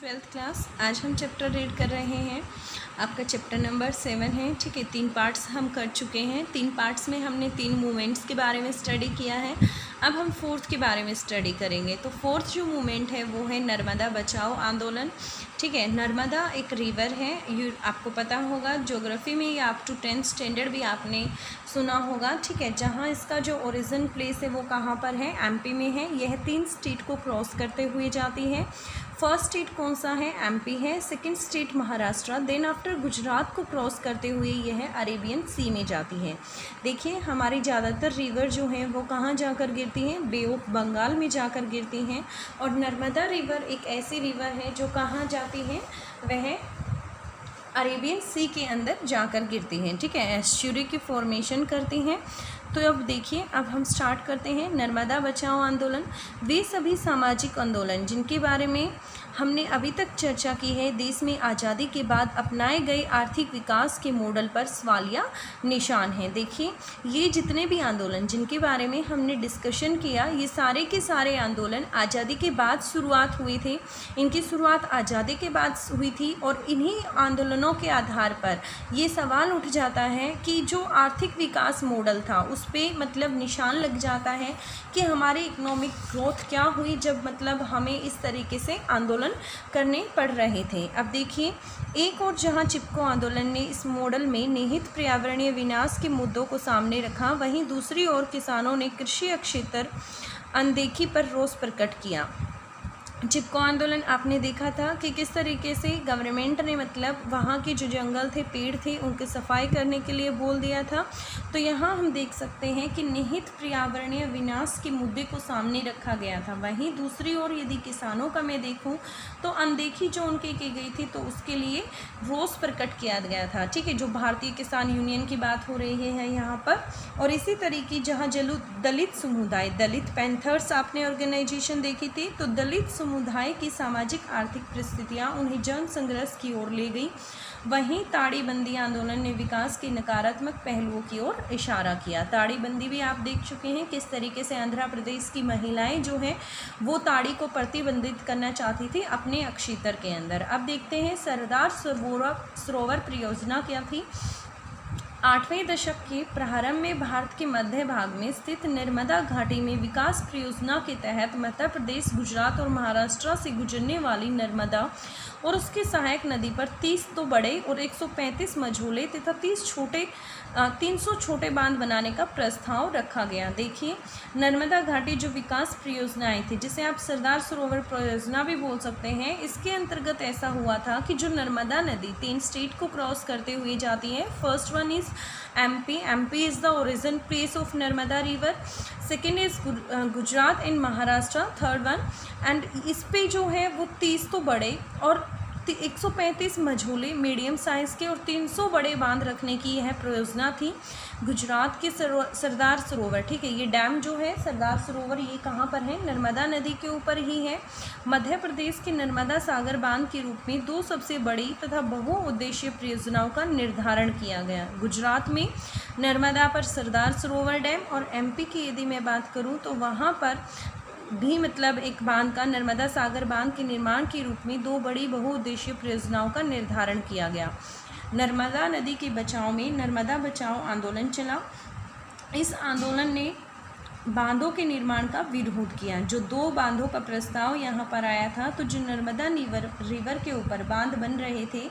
Twelfth class. आज हम chapter read कर रहे हैं। आपका चैप्टर नंबर 7 है। ठीक है, 3 पार्ट्स हम कर चुके हैं। 3 पार्ट्स में हमने 3 मूवमेंट्स के बारे में स्टडी किया है। अब हम फोर्थ के बारे में स्टडी करेंगे। तो फोर्थ जो मूवमेंट है वो है नर्मदा बचाओ आंदोलन। ठीक है, नर्मदा एक रिवर है। ये आपको पता होगा, ज्योग्राफी में या अप टू 10th स्टैंडर्ड भी आपने सुना होगा। ठीक है, जहाँ इसका जो ओरिजिन प्लेस है वो कहाँ पर है? एमपी में है। यह 3 स्टेट को क्रॉस करते हुए जाती है। फर्स्ट स्टेट कौन सा है? एमपी है। Second state Maharashtra, then after Gujarat को क्रॉस करते हुए यह अरेबियन सी में जाती है। देखिए, हमारी ज़्यादातर रिवर जो हैं वो कहाँ जाकर गिरती हैं? बे ऑफ बंगाल में जाकर गिरती हैं। और नर्मदा रिवर एक ऐसी रिवर है जो कहाँ जाती है? वह अरेबियन सी के अंदर जाकर गिरती हैं। ठीक है, एस्चुरी की फॉर्मेशन करती हैं। तो अब देखिए, अब हम स्टार्ट करते हैं। नर्मदा बचाओ आंदोलन वे सभी सामाजिक आंदोलन जिनके बारे में हमने अभी तक चर्चा की है, देश में आज़ादी के बाद अपनाए गए आर्थिक विकास के मॉडल पर सवालिया निशान हैं। देखिए, ये जितने भी आंदोलन जिनके बारे में हमने डिस्कशन किया, ये सारे के सारे आंदोलन आज़ादी के बाद शुरुआत हुए थे। इनकी शुरुआत आज़ादी के बाद हुई थी और इन्हीं आंदोलनों के आधार पर ये सवाल उठ जाता है कि जो आर्थिक विकास मॉडल था उस पर मतलब निशान लग जाता है कि हमारी इकोनॉमिक ग्रोथ क्या हुई जब मतलब हमें इस तरीके से आंदोलन करने पड़ रहे थे। अब देखिए, एक और जहां चिपको आंदोलन ने इस मॉडल में निहित पर्यावरणीय विनाश के मुद्दों को सामने रखा, वहीं दूसरी ओर किसानों ने कृषि क्षेत्र अनदेखी पर रोष प्रकट किया। चिपको आंदोलन आपने देखा था कि किस तरीके से गवर्नमेंट ने मतलब वहाँ के जो जंगल थे, पेड़ थे, उनकी सफाई करने के लिए बोल दिया था। तो यहाँ हम देख सकते हैं कि निहित पर्यावरणीय विनाश के मुद्दे को सामने रखा गया था। वहीं दूसरी ओर यदि किसानों का मैं देखूँ तो अनदेखी जो उनके की गई थी तो उसके लिए रोष प्रकट किया गया था। ठीक है, जो भारतीय किसान यूनियन की बात हो रही है यहाँ पर। और इसी तरीके जहाँ दलित समुदाय, दलित पैंथर्स आपने ऑर्गेनाइजेशन देखी थी, तो दलित समुदाय की सामाजिक आर्थिक परिस्थितियां उन्हें जन संघर्ष की ओर ले गई। वहीं ताड़ीबंदी आंदोलन ने विकास के नकारात्मक पहलुओं की ओर इशारा किया। ताड़ीबंदी भी आप देख चुके हैं किस तरीके से आंध्र प्रदेश की महिलाएं जो हैं वो ताड़ी को प्रतिबंधित करना चाहती थी अपने अक्षेत्र के अंदर। अब देखते हैं सरदार सरोवर परियोजना क्या थी। 8वें दशक के प्रारंभ में भारत के मध्य भाग में स्थित नर्मदा घाटी में विकास परियोजना के तहत मध्य प्रदेश, गुजरात और महाराष्ट्र से गुजरने वाली नर्मदा और उसके सहायक नदी पर 30 तो बड़े और 135 मझोले तथा 300 छोटे बांध बनाने का प्रस्ताव रखा गया। देखिए, नर्मदा घाटी जो विकास परियोजनाएं थी, जिसे आप सरदार सरोवर परियोजना भी बोल सकते हैं, इसके अंतर्गत ऐसा हुआ था कि जो नर्मदा नदी 3 स्टेट को क्रॉस करते हुए जाती है। First one is MP is the origin place of Narmada river. Second is Gujarat and Maharashtra, third one. And इस पे जो है वो 30 तो बड़े और 135 मझोले मीडियम साइज़ के और 300 बड़े बांध रखने की यह परियोजना थी। गुजरात के सरदार सरोवर, ठीक है, ये डैम जो है सरदार सरोवर, ये कहाँ पर है? नर्मदा नदी के ऊपर ही है। मध्य प्रदेश के नर्मदा सागर बांध के रूप में 2 सबसे बड़ी तथा बहुउद्देशीय परियोजनाओं का निर्धारण किया गया। गुजरात में नर्मदा पर सरदार सरोवर डैम और एमपी की यदि मैं बात करूँ तो वहाँ पर भी मतलब एक बांध का, नर्मदा सागर बांध के निर्माण के रूप में 2 बड़ी बहुउद्देशीय परियोजनाओं का निर्धारण किया गया। नर्मदा नदी के बचाव में नर्मदा बचाओ आंदोलन चला। इस आंदोलन ने बांधों के निर्माण का विरोध किया। जो 2 बांधों का प्रस्ताव यहाँ पर आया था, तो जो नर्मदा रिवर के ऊपर बांध बन रहे थे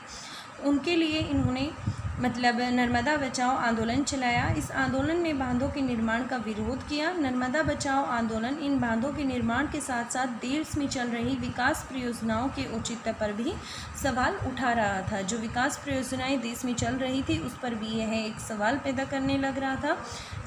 उनके लिए इन्होंने मतलब नर्मदा बचाओ आंदोलन चलाया। इस आंदोलन ने बांधों के निर्माण का विरोध किया। नर्मदा बचाओ आंदोलन इन बांधों के निर्माण के साथ साथ देश में चल रही विकास परियोजनाओं के औचित्य पर भी सवाल उठा रहा था। जो विकास परियोजनाएं देश में चल रही थी उस पर भी यह एक सवाल पैदा करने लग रहा था।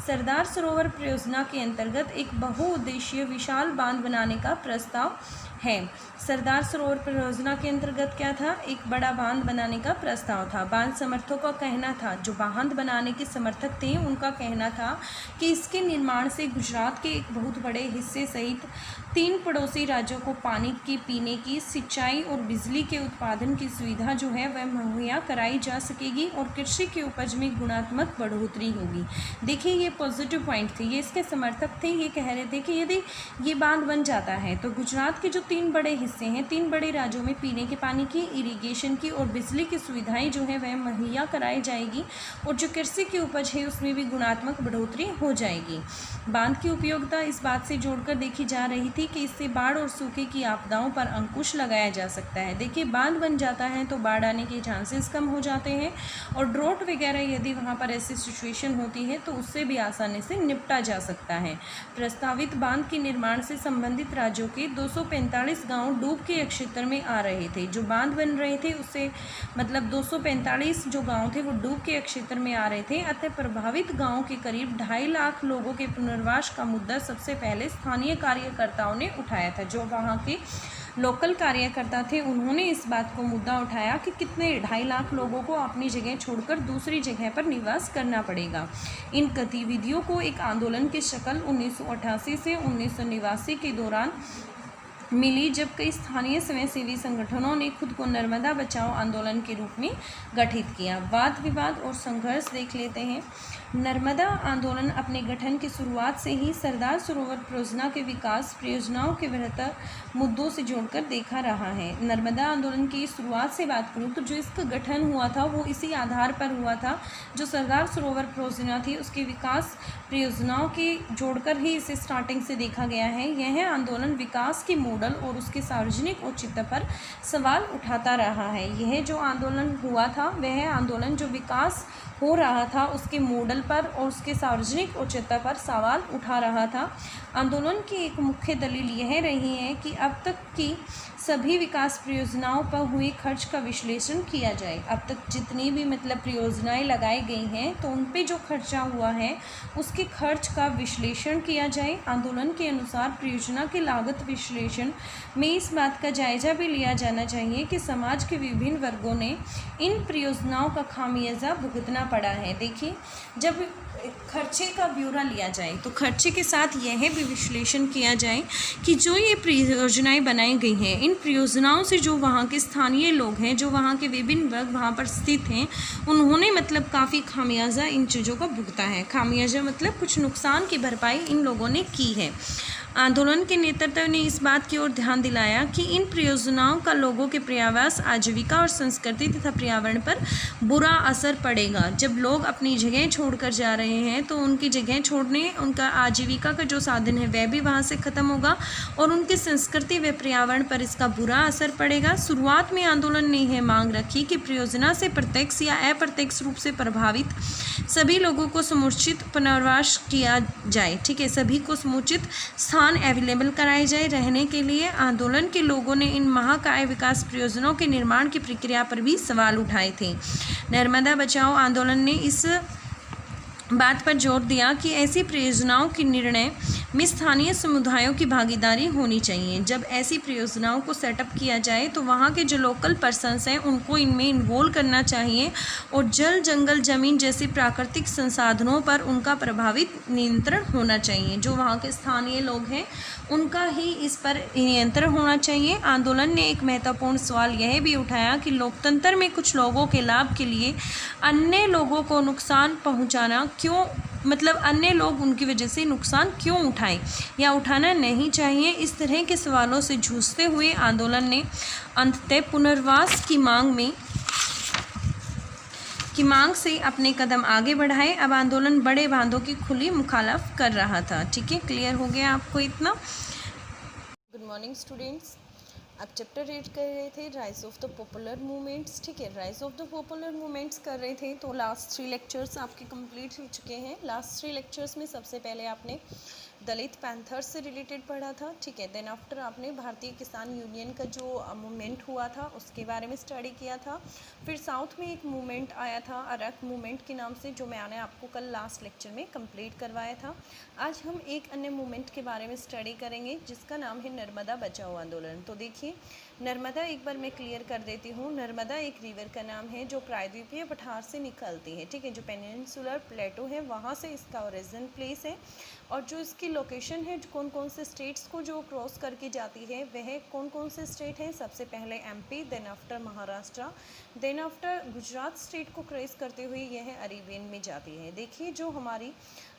सरदार सरोवर परियोजना के अंतर्गत एक बहुउद्देशीय विशाल बांध बनाने का प्रस्ताव है। सरदार सरोवर परियोजना के अंतर्गत क्या था? एक बड़ा बांध बनाने का प्रस्ताव था। बांध समर्थकों का कहना था, जो बांध बनाने के समर्थक थे उनका कहना था कि इसके निर्माण से गुजरात के एक बहुत बड़े हिस्से सहित 3 पड़ोसी राज्यों को पानी की, पीने की, सिंचाई और बिजली के उत्पादन की सुविधा जो है वह मुहैया कराई जा सकेगी और कृषि की उपज में गुणात्मक बढ़ोतरी होगी। देखिए, ये पॉजिटिव पॉइंट थे, ये इसके समर्थक थे। ये कह रहे थे कि यदि ये बांध बन जाता है तो गुजरात के जो तीन बड़े हिस्से हैं। तीन बड़े राज्यों में पीने के पानी की, इरिगेशन की और बिजली की सुविधाएं जो है वह मुहैया कराई जाएगी और जो कृषि की उपज है उसमें भी गुणात्मक बढ़ोतरी हो जाएगी। बांध की उपयोगिता इस बात से जोड़कर देखी जा रही थी कि इससे बाढ़ और सूखे की आपदाओं पर अंकुश लगाया जा सकता है। देखिए, बांध बन जाता है तो बाढ़ आने के चांसेस कम हो जाते हैं और ड्रॉट वगैरह यदि वहाँ पर ऐसी सिचुएशन होती है तो उससे भी आसानी से निपटा जा सकता है। प्रस्तावित बांध के निर्माण से संबंधित राज्यों के 245 गांव डूब के क्षेत्र में आ रहे थे। जो बांध बन रहे थे उससे मतलब 245 जो गांव थे वो डूब के क्षेत्र में आ रहे थे। अतः प्रभावित गांवों के करीब 2.5 लाख लोगों के पुनर्वास का मुद्दा सबसे पहले स्थानीय कार्यकर्ताओं ने उठाया था। जो वहाँ के लोकल कार्यकर्ता थे उन्होंने इस बात को मुद्दा उठाया कि कितने 2.5 लाख लोगों को अपनी जगह छोड़कर दूसरी जगह पर निवास करना पड़ेगा। इन गतिविधियों को एक आंदोलन की शक्ल 1988 से 1989 के दौरान मिली, जब कई स्थानीय स्वयंसेवी संगठनों ने खुद को नर्मदा बचाओ आंदोलन के रूप में गठित किया। वाद विवाद और संघर्ष देख लेते हैं। नर्मदा आंदोलन अपने गठन की शुरुआत से ही सरदार सरोवर परियोजना के विकास परियोजनाओं के बेहतर मुद्दों से जोड़कर देखा रहा है। नर्मदा आंदोलन की शुरुआत से बात करूं तो जो इसका गठन हुआ था वो इसी आधार पर हुआ था, जो सरदार सरोवर परियोजना थी उसके विकास परियोजनाओं के जोड़कर ही इसे स्टार्टिंग से देखा गया है। यह आंदोलन विकास के मॉडल और उसके सार्वजनिक औचित्य पर सवाल उठाता रहा है। यह जो आंदोलन हुआ था वह आंदोलन जो विकास हो रहा था उसके मॉडल पर और उसके सार्वजनिक औचित्य पर सवाल उठा रहा था। आंदोलन की एक मुख्य दलील यह रही है कि अब तक की सभी विकास परियोजनाओं पर हुए खर्च का विश्लेषण किया जाए। अब तक जितनी भी परियोजनाएं लगाई गई हैं तो उन पे जो खर्चा हुआ है उसके खर्च का विश्लेषण किया जाए। आंदोलन के अनुसार परियोजना के लागत विश्लेषण में इस बात का जायजा भी लिया जाना चाहिए कि समाज के विभिन्न वर्गों ने इन परियोजनाओं का खामियाजा भुगतना पड़ा है। देखिए, जब खर्चे का ब्यौरा लिया जाए तो खर्चे के साथ यह भी विश्लेषण किया जाए कि जो ये परियोजनाएं बनाई गई हैं इन परियोजनाओं से जो वहाँ के स्थानीय लोग हैं, जो वहाँ के विभिन्न वर्ग वहाँ पर स्थित हैं, उन्होंने काफ़ी खामियाजा इन चीज़ों का भुगता है। खामियाजा कुछ नुकसान की भरपाई इन लोगों ने की है। आंदोलन के नेतृत्व ने इस बात की ओर ध्यान दिलाया कि इन परियोजनाओं का लोगों के पर्यावास, आजीविका और संस्कृति तथा पर्यावरण पर बुरा असर पड़ेगा। जब लोग अपनी जगह छोड़कर जा रहे हैं तो उनकी जगह छोड़ने, उनका आजीविका का जो साधन है वह भी वहाँ से ख़त्म होगा और उनकी संस्कृति व पर्यावरण पर इसका बुरा असर पड़ेगा। शुरुआत में आंदोलन ने यह मांग रखी कि परियोजना से प्रत्यक्ष या अप्रत्यक्ष रूप से प्रभावित सभी लोगों को समुचित पुनर्वास किया जाए। ठीक है, सभी को समुचित स्थान अवेलेबल कराए जाए रहने के लिए। आंदोलन के लोगों ने इन महाकाय विकास परियोजनाओं के निर्माण की प्रक्रिया पर भी सवाल उठाए थे। नर्मदा बचाओ आंदोलन ने इस बात पर जोर दिया कि ऐसी परियोजनाओं के निर्णय में स्थानीय समुदायों की भागीदारी होनी चाहिए। जब ऐसी परियोजनाओं को सेटअप किया जाए तो वहाँ के जो लोकल पर्सन्स हैं उनको इनमें इन्वॉल्व करना चाहिए और जल, जंगल, ज़मीन जैसे प्राकृतिक संसाधनों पर उनका प्रभावित नियंत्रण होना चाहिए। जो वहाँ के स्थानीय लोग हैं उनका ही इस पर नियंत्रण होना चाहिए। आंदोलन ने एक महत्वपूर्ण सवाल यह भी उठाया कि लोकतंत्र में कुछ लोगों के लाभ के लिए अन्य लोगों को नुकसान पहुँचाना क्यों, अन्य लोग उनकी वजह से नुकसान क्यों उठाएं या उठाना नहीं चाहिए। इस तरह के सवालों से जूझते हुए आंदोलन ने अंततः पुनर्वास की मांग से अपने कदम आगे बढ़ाए। अब आंदोलन बड़े बांधों की खुली मुखालफ कर रहा था। ठीक है, क्लियर हो गया आपको इतना। गुड मॉर्निंग स्टूडेंट्स, आप चैप्टर रीड कर रहे थे rise of the popular movements. ठीक है, rise of the popular movements कर रहे थे तो लास्ट 3 लेक्चर्स आपके कंप्लीट हो चुके हैं। लास्ट 3 लेक्चर्स में सबसे पहले आपने दलित पैंथर्स से रिलेटेड पढ़ा था। ठीक है, देन आफ्टर आपने भारतीय किसान यूनियन का जो मूवमेंट हुआ था उसके बारे में स्टडी किया था। फिर साउथ में एक मूवमेंट आया था अरक मूवमेंट के नाम से, जो मैंने आपको कल लास्ट लेक्चर में कंप्लीट करवाया था। आज हम एक अन्य मूवमेंट के बारे में स्टडी करेंगे जिसका नाम है नर्मदा बचाओ आंदोलन। तो देखिए, नर्मदा एक बार मैं क्लियर कर देती हूँ। नर्मदा एक रिवर का नाम है जो प्रायद्वीपीय पठार से निकलती है। ठीक है, जो पेनिनसुलर प्लेटो है वहाँ से इसका ओरिजिन प्लेस है। और जो इसकी लोकेशन है, कौन कौन से स्टेट्स को जो क्रॉस करके जाती है, वह कौन कौन से स्टेट हैं? सबसे पहले MP, then after Maharashtra, then after Gujarat state को क्रॉस करते हुए यह अरेबियन में जाती है। देखिए, जो हमारी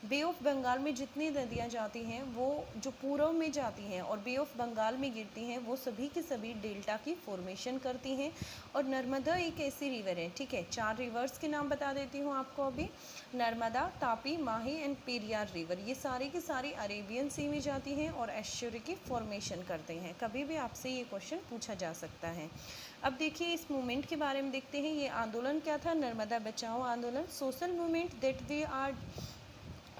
बे ऑफ बंगाल में जितनी नदियाँ जाती हैं वो जो पूर्व में जाती हैं और बे ऑफ बंगाल में गिरती हैं, वो सभी की सभी डेल्टा की फॉर्मेशन करती हैं। और नर्मदा एक ऐसी रिवर है, ठीक है। 4 रिवर्स के नाम बता देती हूँ आपको अभी, नर्मदा, तापी, माही एंड पेरियार रिवर। ये सारी की सारी अरेबियन सी में जाती हैं और एस्चुरी की फॉर्मेशन करते हैं। कभी भी आपसे ये क्वेश्चन पूछा जा सकता है। अब देखिए, इस मूवमेंट के बारे में देखते हैं। ये आंदोलन क्या था? नर्मदा बचाओ आंदोलन। Social movement that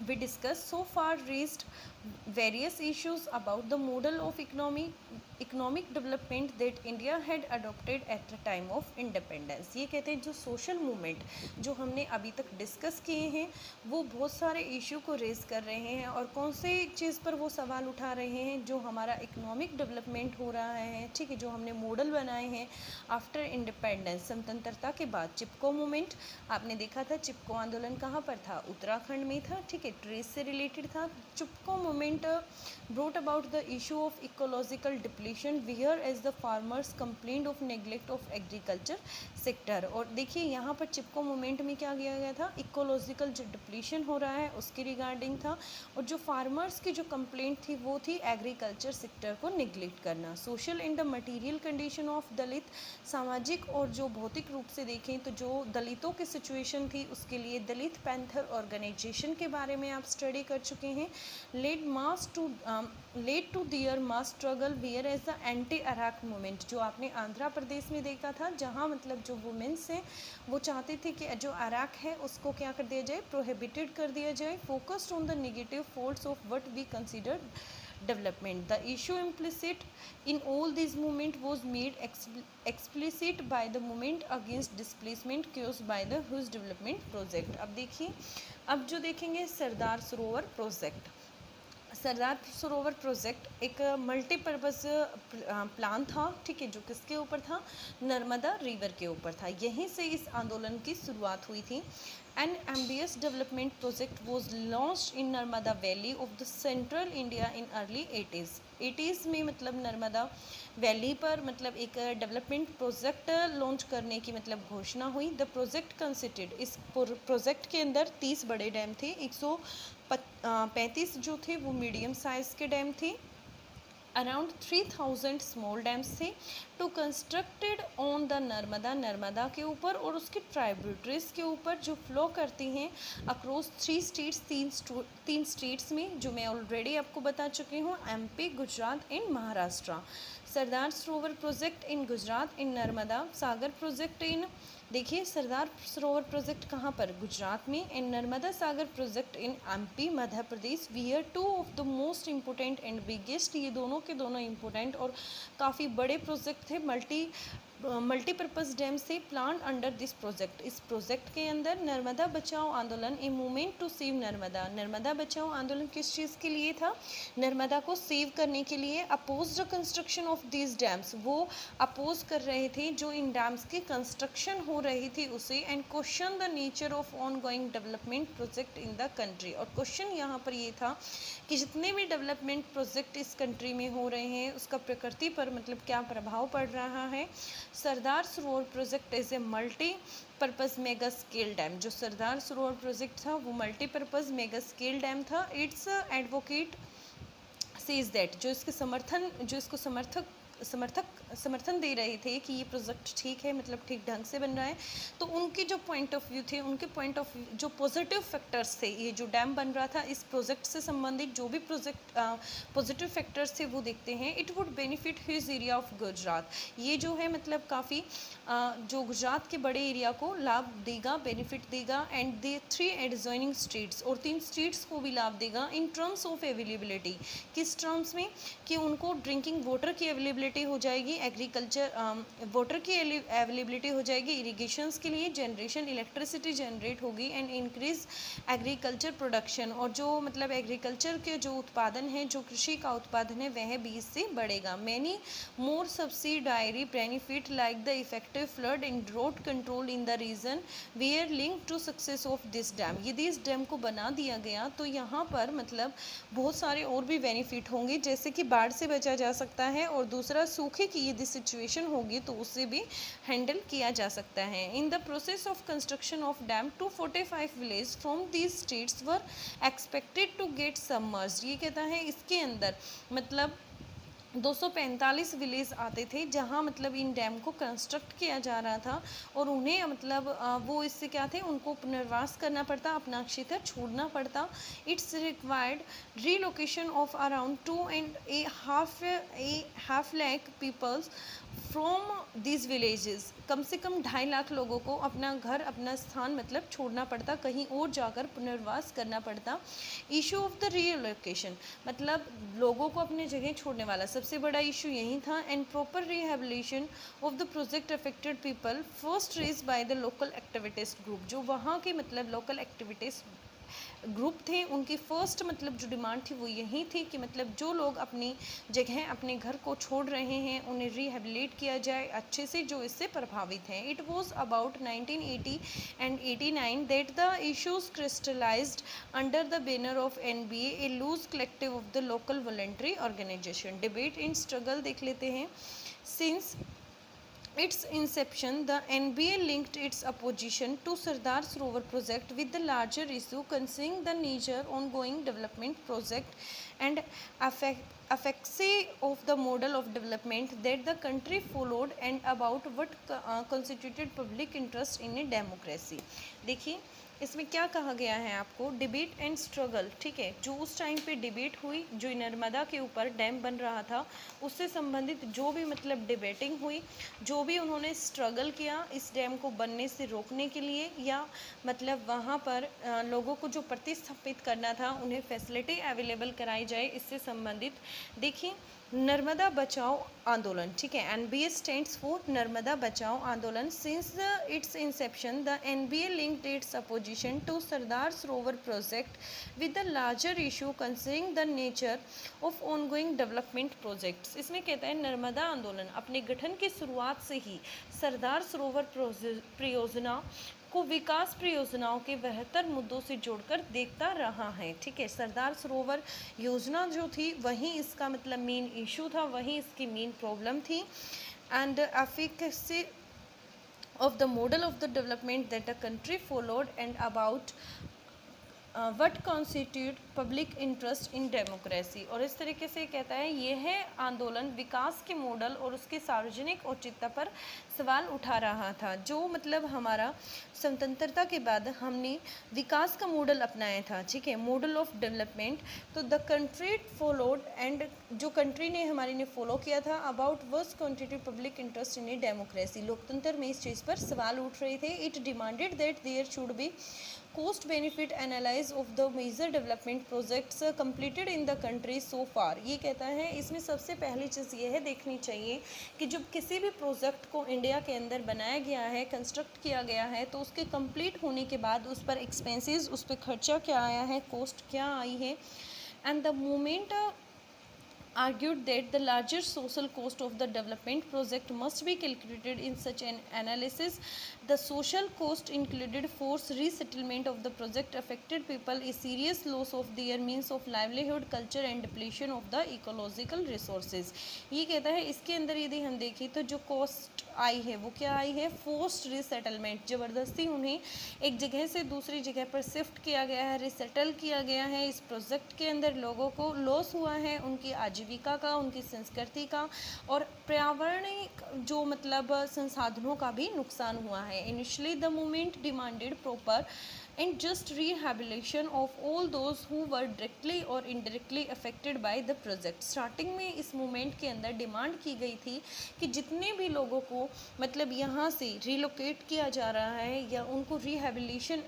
we discussed so far raised various issues about the model of economic development that India had adopted at the time of independence। ये कहते हैं जो सोशल मूवमेंट जो हमने अभी तक डिस्कस किए हैं वो बहुत सारे इशू को रेज कर रहे हैं। और कौन से चीज़ पर वो सवाल उठा रहे हैं? जो हमारा इकोनॉमिक डेवलपमेंट हो रहा है, ठीक है, जो हमने मॉडल बनाए हैं आफ्टर इंडिपेंडेंस, स्वतंत्रता के बाद। चिपको मूवमेंट आपने देखा था, चिपको आंदोलन कहाँ पर था? उत्तराखंड में था, ठीक है, ट्रेस से रिलेटेड था। Chipko movement brought about the issue of ecological depletion whereas the farmers complaint of neglect of agriculture sector. और देखिए, यहाँ पर चिपको मूवमेंट में क्या किया गया था? इकोलॉजिकल जो डिप्लीशन हो रहा है उसके रिगार्डिंग था। और जो फार्मर्स की जो कंप्लेंट थी वो थी एग्रीकल्चर सेक्टर को निगलेक्ट करना। Social and the material condition of Dalit, सामाजिक और जो भौतिक रूप से देखें तो जो दलितों की सिचुएशन थी उसके लिए दलित पैंथर ऑर्गेनाइजेशन के बारे में आप स्टडी कर चुके हैं। Led to their mass struggle whereas the anti arrack movement, जो आपने आंध्र प्रदेश में देखा था, जहां मतलब जो वुमेन्स हैं वो चाहते थे कि जो अराक है उसको क्या कर दिया जाए? प्रोहिबिटेड कर दिया जाए। Focused on the negative faults of what we consider development. The issue implicit in all these movement was made explicit by the movement against displacement caused by the Huge Development Project। अब देखिए, अब जो देखेंगे सरदार Sarovar project. सरदार Sarovar project एक multipurpose plan था, ठीक है, जो किसके ऊपर था? नर्मदा रिवर के ऊपर था। यहीं से इस आंदोलन की शुरुआत हुई थी। An ambitious development project was launch in Narmada valley of the central India in early 80s में, मतलब नर्मदा वैली पर मतलब एक डेवलपमेंट प्रोजेक्ट लॉन्च करने की मतलब घोषणा हुई। द प्रोजेक्ट कंसिस्टेड, इस प्रोजेक्ट के अंदर 30 बड़े डैम थे, 135 जो थे वो मीडियम साइज़ के डैम थे, अराउंड 3000 स्मॉल डैम्स थे to constructed on the Narmada, Narmada के ऊपर और उसके ट्राइब्यूटरीज के ऊपर जो फ्लो करती हैं अक्रॉस 3 स्टेट्स, तीन स्टेट्स में, जो मैं ऑलरेडी आपको बता चुकी हूँ, MP, Gujarat and Maharashtra. Sardar Sarovar project in Gujarat, in Narmada Sagar project in, देखिए सरदार सरोवर प्रोजेक्ट कहाँ पर? गुजरात में। And Narmada Sagar project in MP, Madhya Pradesh. Wear 2 of the most important and biggest, ये दोनों के दोनों इम्पोर्टेंट और काफ़ी बड़े प्रोजेक्ट थे, मल्टीपर्पज़ डैम्स थे प्लान अंडर दिस प्रोजेक्ट। इस प्रोजेक्ट के अंदर Narmada Bachao Andolan, a movement to save Narmada, Narmada Bachao Andolan किस चीज़ के लिए था? नर्मदा को सेव करने के लिए। Oppose the construction of this dams, वो अपोज कर रहे थे जो इन डैम्स की कंस्ट्रक्शन हो रही थी उसे। And question the nature of on going development project in the country, और क्वेश्चन यहाँ पर ये था कि जितने भी डेवलपमेंट प्रोजेक्ट इस कंट्री में हो रहे हैं उसका प्रकृति पर मतलब क्या प्रभाव पड़ रहा है। सरदार Sarovar project is a multipurpose mega scale dam, जो सरदार सरोवर प्रोजेक्ट था वो मल्टीपर्पज़ मेगा स्केल डैम था। इट्स एडवोकेट सेज दैट, जो इसको समर्थन दे रहे थे कि ये प्रोजेक्ट ठीक है, मतलब ठीक ढंग से बन रहा है, तो उनके जो पॉइंट ऑफ व्यू थे, उनके पॉइंट ऑफ व्यू जो पॉजिटिव फैक्टर्स थे, ये जो डैम बन रहा था इस प्रोजेक्ट से संबंधित जो भी पॉजिटिव फैक्टर्स थे वो देखते हैं। It would benefit his area of Gujarat, ये जो है मतलब काफ़ी जो गुजरात के बड़े एरिया को लाभ देगा, बेनिफिट देगा। एंड दे 3 एडजॉइनिंग स्टेट्स, और 3 स्टेट्स को भी लाभ देगा। इन टर्म्स ऑफ अवेलेबिलिटी, किस टर्म्स में? कि उनको ड्रिंकिंग वाटर की अवेलेबिलिटी अवेलेबिलिटी हो जाएगी, एग्रीकल्चर वाटर की अवेलेबिलिटी हो जाएगी इरिगेशंस के लिए, जनरेशन इलेक्ट्रिसिटी जनरेट होगी एंड इंक्रीज एग्रीकल्चर प्रोडक्शन, और जो मतलब एग्रीकल्चर के जो उत्पादन है, जो कृषि का उत्पादन है, वह भी इससे बढ़ेगा। Many more subsidiary benefit like the effective flood and drought control in the region we are link to success of this dam. यदि इस डैम को बना दिया गया तो यहाँ पर मतलब बहुत सारे और भी बेनिफिट होंगे, जैसे कि बाढ़ से बचा जा सकता है, और दूसरा सूखे की यदि सिचुएशन होगी तो उससे भी हैंडल किया जा सकता है। In the process of construction of dam 245 village from these states were expected to get submerged. ये कहता है इसके अंदर मतलब 245 विलेज आते थे जहाँ मतलब इन डैम को कंस्ट्रक्ट किया जा रहा था, और उन्हें मतलब वो इससे क्या थे, उनको पुनर्वास करना पड़ता, अपना क्षेत्र छोड़ना पड़ता। It's required relocation of around 2.5 lakh peoples from these villages. कम से कम 2.5 लाख लोगों को अपना घर, अपना स्थान मतलब छोड़ना पड़ता, कहीं और जाकर पुनर्वास करना पड़ता। इशू ऑफ द रीलोकेशन मतलब लोगों को अपने जगह छोड़ने वाला सबसे बड़ा इशू यही था। And proper rehabilitation of the project affected people first raise by the local activities group. जो वहाँ के मतलब लोकल एक्टिविटीज ग्रुप थे, उनकी फर्स्ट मतलब जो डिमांड थी वो यही थी कि मतलब जो लोग अपनी जगह, अपने घर को छोड़ रहे हैं, उन्हें रिहेबिलिट किया जाए अच्छे से, जो इससे प्रभावित हैं। It was about 1980 and 89 that the issues crystallised under the banner of NBA, a loose collective of the local voluntary organisation. Debate and struggle देख लेते हैं। Since its inception, the NBA linked its opposition to Sardar Sarovar project with the larger issue concerning the nature, ongoing development project and efficacy of the model of development that the country followed and about what constituted public interest in a democracy। देखिए इसमें क्या कहा गया है आपको, debate and struggle, ठीक है। जो उस टाइम पे डिबेट हुई, जो नर्मदा के ऊपर डैम बन रहा था उससे संबंधित जो भी मतलब डिबेटिंग हुई, जो भी उन्होंने स्ट्रगल किया इस डैम को बनने से रोकने के लिए, या मतलब वहाँ पर लोगों को जो प्रतिस्थापित करना था उन्हें फैसिलिटी अवेलेबल कराई जाए, इससे संबंधित देखिए नर्मदा बचाओ आंदोलन, ठीक है। NBA stands for Narmada Bachao Andolan. Since its inception the NBA linked its opposition to Sardar Sarovar project with the larger issue concerning the nature of ongoing development projects. इसमें कहता है नर्मदा आंदोलन अपने गठन की शुरुआत से ही सरदार सरोवर परियोजना को विकास परियोजनाओं के बेहतर मुद्दों से जोड़कर देखता रहा है, ठीक है। सरदार सरोवर योजना जो थी वही इसका मतलब मेन इशू था, वही इसकी मेन प्रॉब्लम थी। And efficacy of the model of the development that the country followed and about what constitute public interest in democracy. और इस तरीके से कहता है यह आंदोलन विकास के मॉडल और उसके सार्वजनिक औचित्य पर सवाल उठा रहा था। जो मतलब हमारा स्वतंत्रता के बाद हमने विकास का मॉडल अपनाया था, ठीक है, मॉडल ऑफ डेवलपमेंट, तो द कंट्री फॉलोड एंड जो कंट्री ने हमारी ने फॉलो किया था about was constitute public interest in a democracy. लोकतंत्र में इस चीज़ पर सवाल उठ रहे थे। It demanded that there should be cost benefit analysis of the major development projects completed in the country so far। ये कहता है इसमें सबसे पहली चीज़ ये है देखनी चाहिए कि जब किसी भी प्रोजेक्ट को इंडिया के अंदर बनाया गया है, कंस्ट्रक्ट किया गया है, तो उसके कंप्लीट होने के बाद उस पर एक्सपेंसेस, उस पर खर्चा क्या आया है, कॉस्ट क्या आई है। And the moment argued that the larger social cost of the development project must be calculated in such an analysis. The social cost included forced resettlement of the project affected people, a serious loss of their means of livelihood, culture and depletion of the ecological resources। ये कहता है इसके अंदर यदि हम देखें तो जो कॉस्ट आई है वो क्या आई है, फोर्स्ड रिसेटलमेंट, ज़बरदस्ती उन्हें एक जगह से दूसरी जगह पर शिफ्ट किया गया है, रिसेटल किया गया है। इस प्रोजेक्ट के अंदर लोगों को लॉस हुआ है उनकी आजीविका का, उनकी संस्कृति का और पर्यावरणिक जो मतलब संसाधनों का भी नुकसान हुआ है। Initially the movement demanded proper and just rehabilitation of all those who were directly or indirectly affected by the project। Starting में इस मूवमेंट के अंदर डिमांड की गई थी कि जितने भी लोगों को मतलब यहाँ से रिलोकेट किया जा रहा है या उनको रिहेबिलिटेशन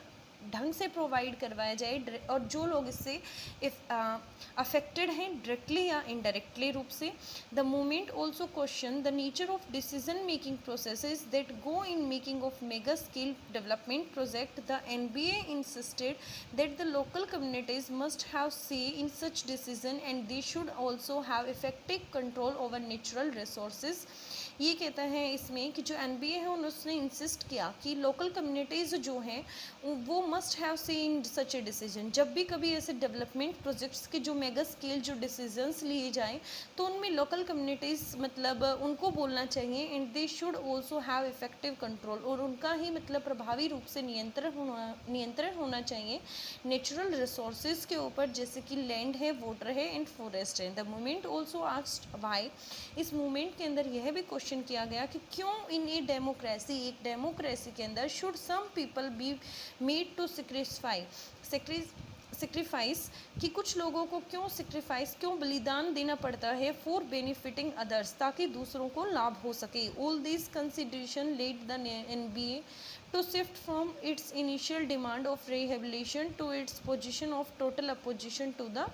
ढंग से प्रोवाइड करवाया जाए, और जो लोग इससे अफेक्टेड हैं डायरेक्टली या इनडायरेक्टली रूप से। The movement also question the nature of decision making processes that go in making of mega scale development project. The NBA insisted that the local communities must have say in such decision and they should also have effective control over natural resources. ये कहता है इसमें कि जो NBA है उसने insist किया कि लोकल कम्युनिटीज़ जो हैं वो must have say in such a decision. जब भी कभी ऐसे डेवलपमेंट प्रोजेक्ट्स के जो मेगा स्केल जो डिसीजंस लिए जाएं तो उनमें लोकल कम्युनिटीज़ मतलब उनको बोलना चाहिए, and they should also have effective control, और उनका ही मतलब प्रभावी रूप से नियंत्रण होना चाहिए नेचुरल रिसोर्सेज के ऊपर, जैसे कि लैंड है, वाटर है एंड फॉरेस्ट है। The movement also asked why, इस मूवमेंट के अंदर यह भी क्वेश्चन किया गया कि क्यों इन ए डेमोक्रेसी, एक डेमोक्रेसी के अंदर should some people be made to sacrifice, कि कुछ लोगों को क्यों सेक्रीफाइस, क्यों बलिदान देना पड़ता है फॉर बेनिफिटिंग अदर्स, ताकि दूसरों को लाभ हो सके। All this consideration led the NBA to shift from its initial demand of rehabilitation to its position of total opposition to the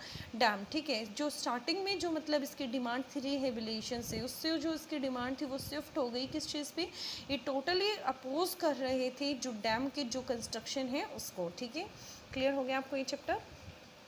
dam। ठीक है, जो स्टार्टिंग में जो मतलब इसकी डिमांड थी रिहेबिलिटेशन से, उससे जो इसकी डिमांड थी वो शिफ्ट हो गई किस चीज़ पे, ये टोटली अपोज कर रहे थे जो डैम के जो कंस्ट्रक्शन है उसको। ठीक है, क्लियर हो गया आपको ये चैप्टर।